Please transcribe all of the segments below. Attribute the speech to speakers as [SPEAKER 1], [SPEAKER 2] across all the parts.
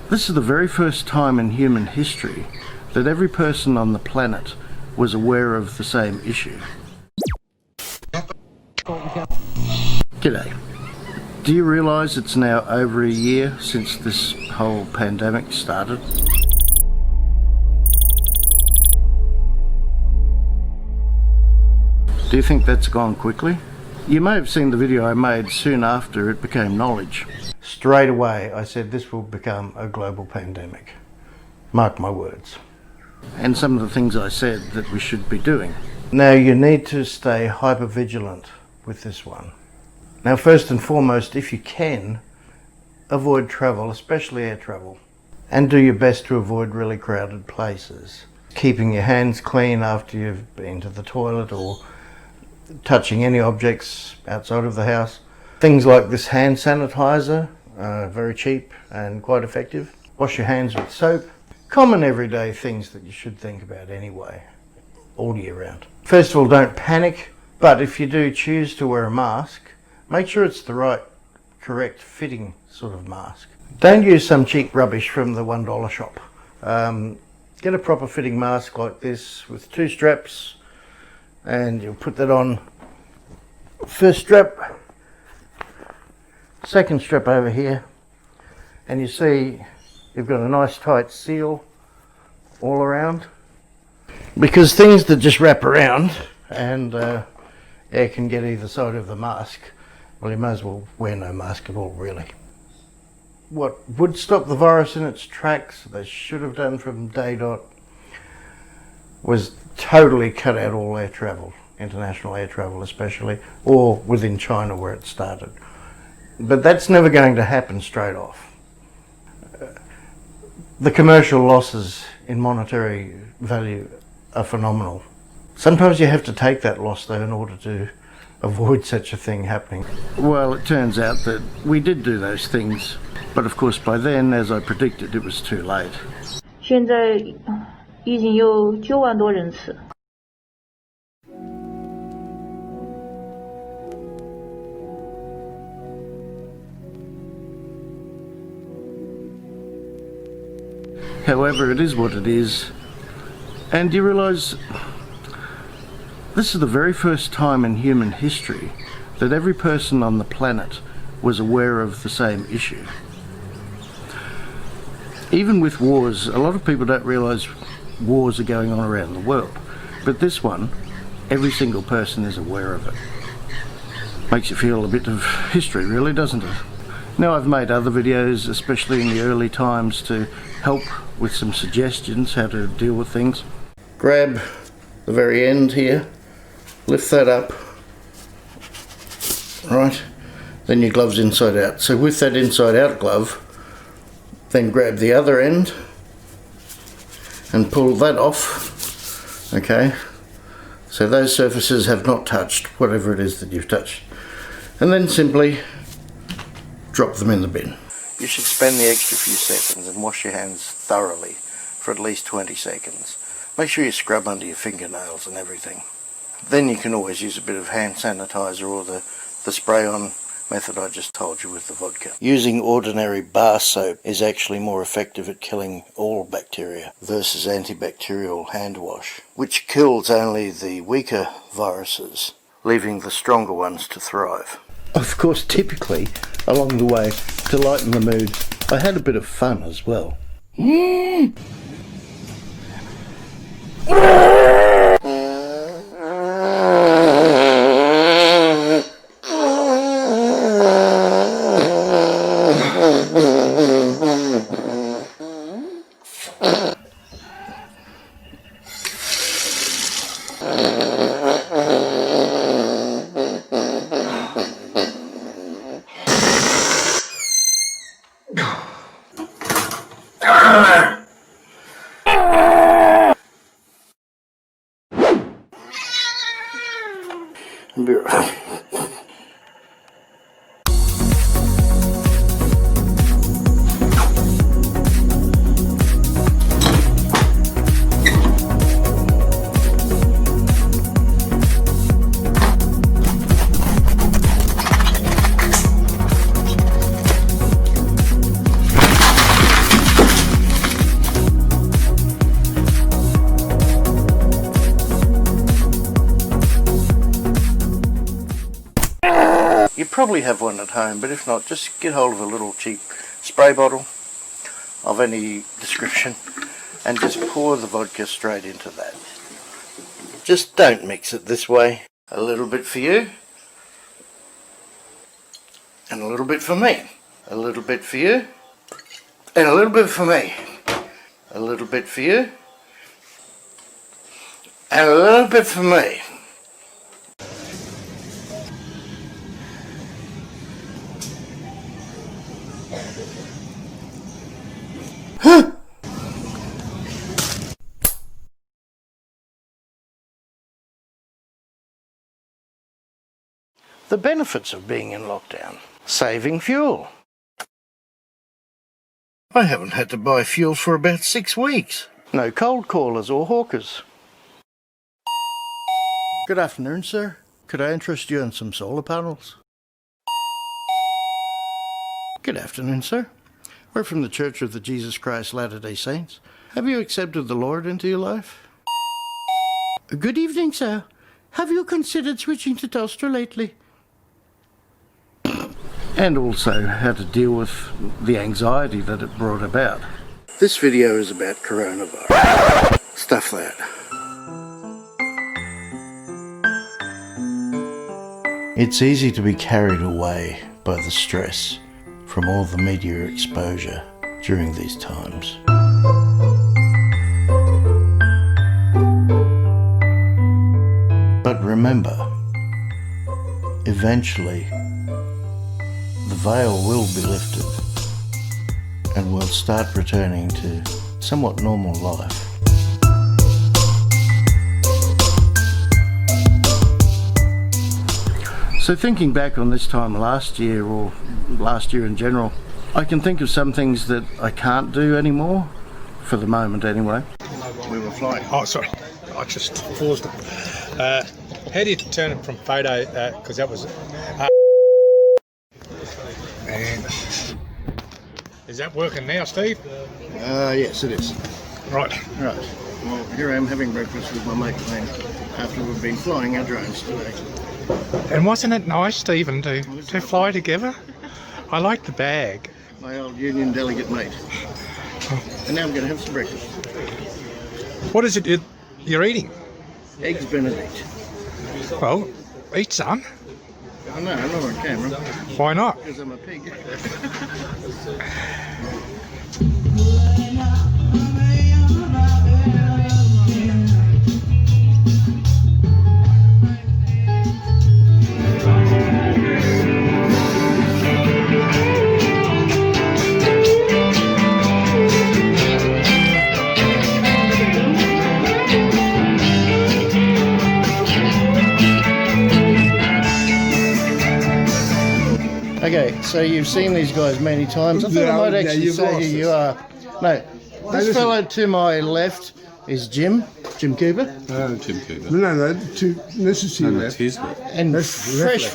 [SPEAKER 1] This is the very first time in human history that every person on the planet was aware of the same issue. G'day. Do you realise it's now over a year since this whole pandemic started? Do you think that's gone quickly? You may have seen the video I made soon after it became knowledge. Straight away I said this will become a global pandemic. Mark my words. And some of the things I said that we should be doing. Now you need to stay hyper vigilant with this one. Now first and foremost, if you can, avoid travel, especially air travel. And do your best to avoid really crowded places. Keeping your hands clean after you've been to the toilet or touching any objects outside of the house. Things like this hand sanitizer, very cheap and quite effective. Wash your hands with soap. Common everyday things that you should think about anyway, all year round. First of all, don't panic, but if you do choose to wear a mask, make sure it's the right, correct fitting sort of mask. Don't use some cheap rubbish from the $1 shop. Get a proper fitting mask like this with 2 straps, and you'll put that on first strap, second strap over here, and you see you've got a nice tight seal all around, because things that just wrap around and air can get either side of the mask, well, you may as well wear no mask at all, really. What would stop the virus in its tracks, they should have done from day dot, was totally cut out all air travel, international air travel especially, or within China where it started. But that's never going to happen straight off. The commercial losses in monetary value are phenomenal. Sometimes you have to take that loss though in order to avoid such a thing happening. Well, it turns out that we did do those things, but of course by then, as I predicted, it was too late.
[SPEAKER 2] 现在已经有9万多人次。
[SPEAKER 1] However, it is what it is. And do you realise this is the very first time in human history that every person on the planet was aware of the same issue. Even with wars, a lot of people don't realise wars are going on around the world. But this one, every single person is aware of it. Makes you feel a bit of history, really, doesn't it? Now, I've made other videos, especially in the early times, to help with some suggestions how to deal with things. Grab the very end here, lift that up, right, then your glove's inside out. So with that inside out glove, then grab the other end and pull that off, okay, so those surfaces have not touched whatever it is that you've touched, and then simply drop them in the bin. You should spend the extra few seconds and wash your hands thoroughly for at least 20 seconds. Make sure you scrub under your fingernails and everything. Then you can always use a bit of hand sanitizer or the spray-on method I just told you with the vodka. Using ordinary bar soap is actually more effective at killing all bacteria versus antibacterial hand wash, which kills only the weaker viruses, leaving the stronger ones to thrive. Of course, typically, along the way, to lighten the mood, I had a bit of fun as well. probably have one at home, but if not, just get hold of a little cheap spray bottle of any description and just pour the vodka straight into that. Just don't mix it this way. A little bit for you, and a little bit for me. A little bit for you, and a little bit for me. A little bit for you, and a little bit for me. The benefits of being in lockdown. Saving fuel. I haven't had to buy fuel for about 6 weeks. No cold callers or hawkers. Good afternoon, sir. Could I interest you in some solar panels? Good afternoon, sir. We're from the Church of the Jesus Christ Latter-day Saints. Have you accepted the Lord into your life? Good evening, sir. Have you considered switching to toaster lately? And also how to deal with the anxiety that it brought about. This video is about coronavirus. Stuff that. It's easy to be carried away by the stress from all the media exposure during these times. But remember, eventually the veil will be lifted and we'll start returning to somewhat normal life. So thinking back on this time last year, or last year in general, I can think of some things that I can't do anymore, for the moment anyway. We were flying.
[SPEAKER 3] Oh, sorry, I just paused it. How do you turn it from photo, because that was... and is that working now, Steve?
[SPEAKER 1] Yes, it is.
[SPEAKER 3] Right.
[SPEAKER 1] Right. Well, here I am having breakfast with my mate Glenn after we've been flying our drones today.
[SPEAKER 3] And wasn't it nice, Stephen, to fly together? I like the bag.
[SPEAKER 1] My old union delegate mate. And now I'm going to have some breakfast.
[SPEAKER 3] What is it you're eating?
[SPEAKER 1] Eggs Benedict.
[SPEAKER 3] Well, eat some.
[SPEAKER 1] Oh no, I'm not on camera.
[SPEAKER 3] Why not?
[SPEAKER 1] Because I'm a pig. Okay, so you've seen these guys many times. I thought I might actually say who you are. No, this fellow to my left is Jim Cooper.
[SPEAKER 4] Jim Cooper.
[SPEAKER 5] No, this is
[SPEAKER 4] No, that's his bit.
[SPEAKER 1] And fresh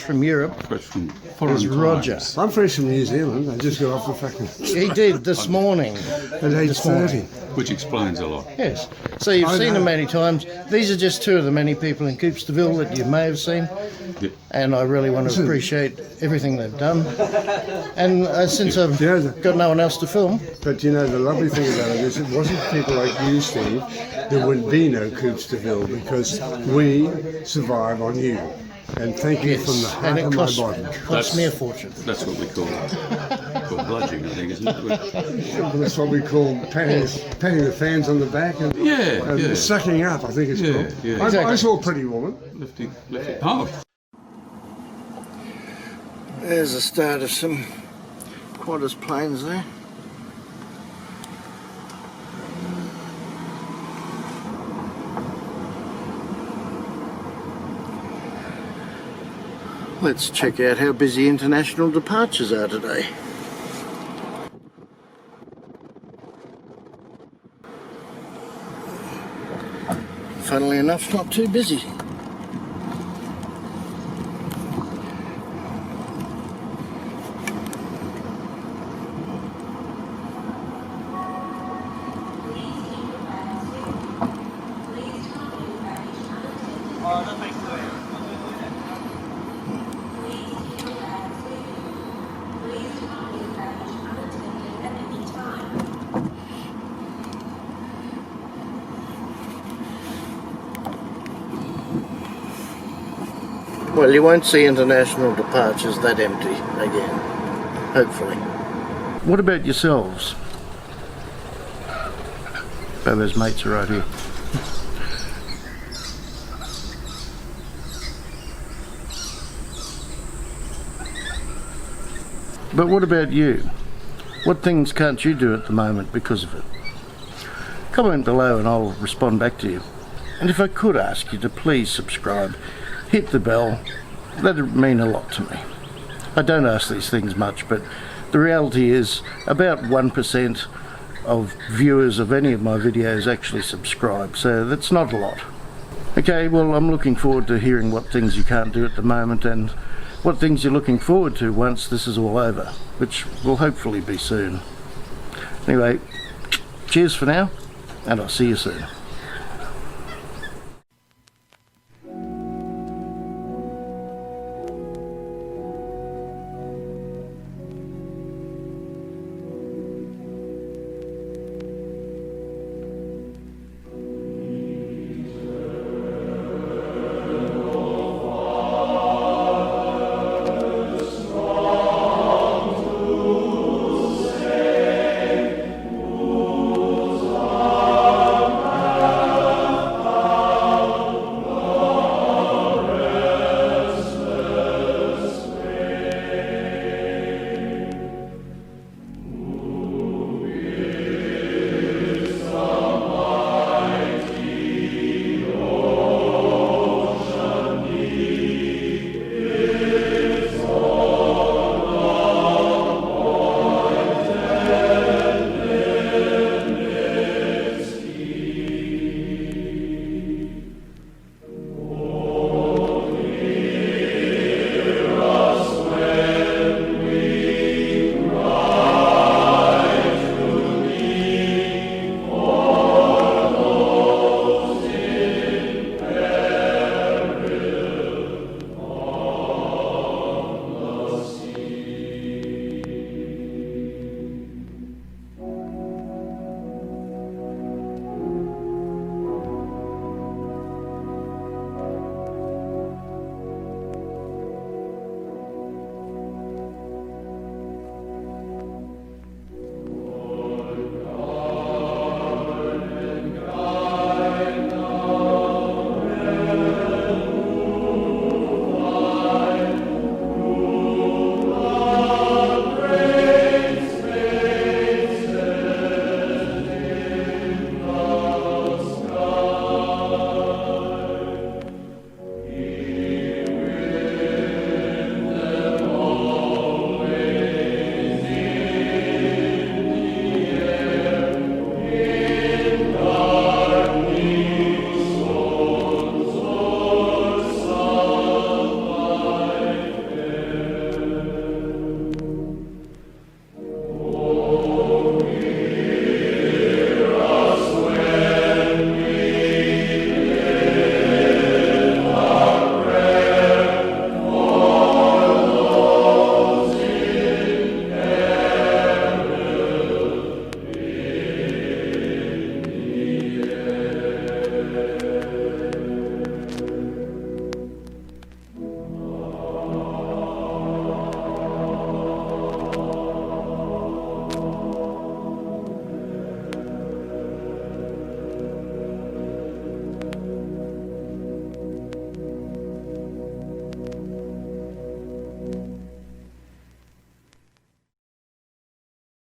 [SPEAKER 1] from Europe
[SPEAKER 4] Fresh from foreign
[SPEAKER 1] is Roger.
[SPEAKER 4] times.
[SPEAKER 5] I'm fresh from New Zealand. I just got off the fucking
[SPEAKER 1] He did this morning.
[SPEAKER 5] at 8:30.
[SPEAKER 4] Which explains a lot.
[SPEAKER 1] Yes. So you've seen them many times. These are just two of the many people in Coopsterville that you may have seen.
[SPEAKER 4] Yep.
[SPEAKER 1] And I really want to appreciate everything they've done. And since I've got no one else to film,
[SPEAKER 5] But you know, the lovely thing about it is it wasn't people like you, Steve. There would be no Coopsterville because we survive on you. And thank you from the
[SPEAKER 1] and
[SPEAKER 5] heart
[SPEAKER 1] it
[SPEAKER 5] of
[SPEAKER 1] cost,
[SPEAKER 5] my body.
[SPEAKER 1] cost me a fortune.
[SPEAKER 4] That's what we call bludging, I think, isn't it?
[SPEAKER 5] That's what we call patting the fans on the back and,
[SPEAKER 4] Yeah.
[SPEAKER 5] sucking up, I think it's
[SPEAKER 4] Yeah,
[SPEAKER 5] called.
[SPEAKER 4] yeah.
[SPEAKER 5] I
[SPEAKER 1] Exactly.
[SPEAKER 5] saw a pretty woman.
[SPEAKER 4] Lifting. Oh,
[SPEAKER 1] There's the start of some Qantas planes there. Let's check out how busy international departures are today. Funnily enough, not too busy. Well, you won't see international departures that empty again, hopefully. What about yourselves? Bobo's mates are right here. But what about you? What things can't you do at the moment because of it? Comment below and I'll respond back to you. And if I could ask you to please subscribe, hit the bell, that'd mean a lot to me. I don't ask these things much, but the reality is about 1% of viewers of any of my videos actually subscribe, so that's not a lot. Okay, well, I'm looking forward to hearing what things you can't do at the moment and what things you're looking forward to once this is all over, which will hopefully be soon. Anyway, cheers for now, and I'll see you soon.